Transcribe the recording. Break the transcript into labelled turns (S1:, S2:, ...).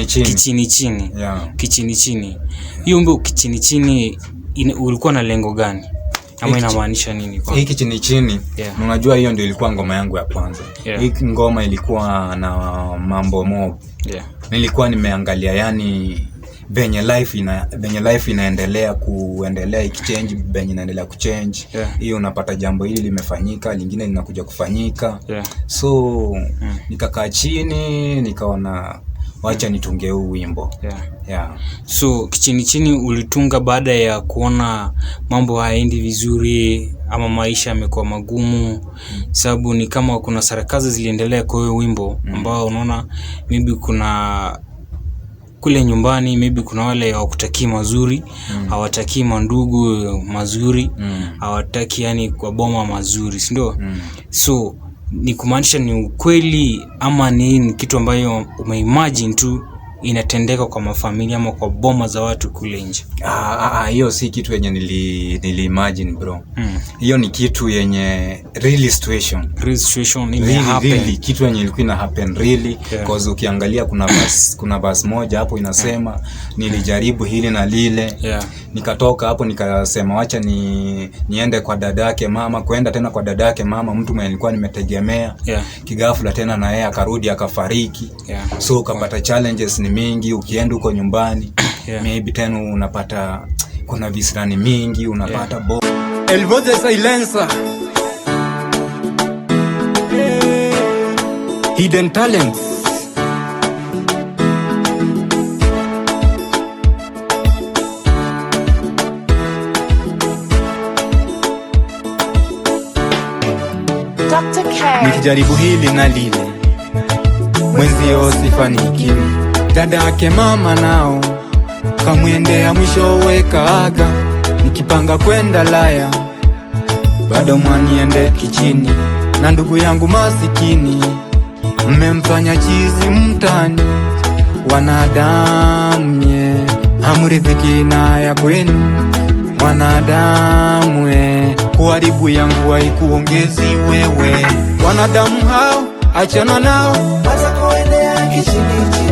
S1: Kichini chini.
S2: Yeah.
S1: Kichini chini. Hiyo wimbo kichini chini ulikuwa na lengo gani? Ama inamaanisha nini kwa?
S2: Hii kichini chini, yeah. Unajua hiyo ndio ilikuwa ngoma yangu ya kwanza.
S1: Yeah.
S2: Hii ngoma ilikuwa na mambo mob.
S1: Yeah.
S2: Nilikuwa nimeangalia yani venye life inaendelea kuendelea ikichange, venye inaendelea kuchange.
S1: Yeah.
S2: Hiyo unapata jambo hili limefanyika, lingine linakuja kufanyika.
S1: Yeah.
S2: So nikakaa chini nikaona wacha nitunge huu wimbo.
S1: Yeah.
S2: Yeah.
S1: So kichini chini ulitunga baada ya kuona mambo hayaendi vizuri ama maisha yamekuwa magumu, sababu ni kama kuna sarakazi ziliendelea kwa hiyo wimbo ambao unaona maybe kuna kule nyumbani, maybe kuna wale hawakutakii mazuri, hawatakii mandugu mazuri, hawataki yani kwa boma mazuri, si ndio? So ni kumaanisha ni ukweli ama ni kitu ambayo umeimagine tu inatendeka kwa mafamilia ama kwa boma za watu kule nje?
S2: Hiyo si kitu yenye nili imagine bro. Hiyo ni kitu yenye real situation
S1: happen.
S2: Really kitu yenye ilikuwa ina happen really. Yeah. Cause ukiangalia kuna verse moja hapo inasema nilijaribu hili na lile.
S1: Yeah.
S2: Nikatoka hapo nikasema wacha niende kwa dadake mama, kuenda tena kwa dadake mama, mtu mwenye nilikuwa nimetegemea.
S1: Yeah.
S2: Kigafula tena na yeye akarudi akafariki.
S1: Yeah.
S2: So ukapata challenges ni mingi ukienda huko nyumbani.
S1: Yeah.
S2: Maybe tena unapata kuna visirani mingi unapata. Yeah.
S3: El voz de silencer. Hidden talents.
S4: Dr. K.
S3: Nikijaribu hili na lile, mwenzio sifanikiwi. Dada yake mama nao kamwendea mwishowe kaaga. Nikipanga kwenda Laya, bado mwaniende kichini. Na ndugu yangu masikini, mmemfanya chizi mtani. Wanadamu ye, hamridhiki na ya kwenu. Wanadamu we, kuharibu yangu haikuongezi wewe. Wanadamu hao, achana nao,
S4: Waza kuendea kichini chini.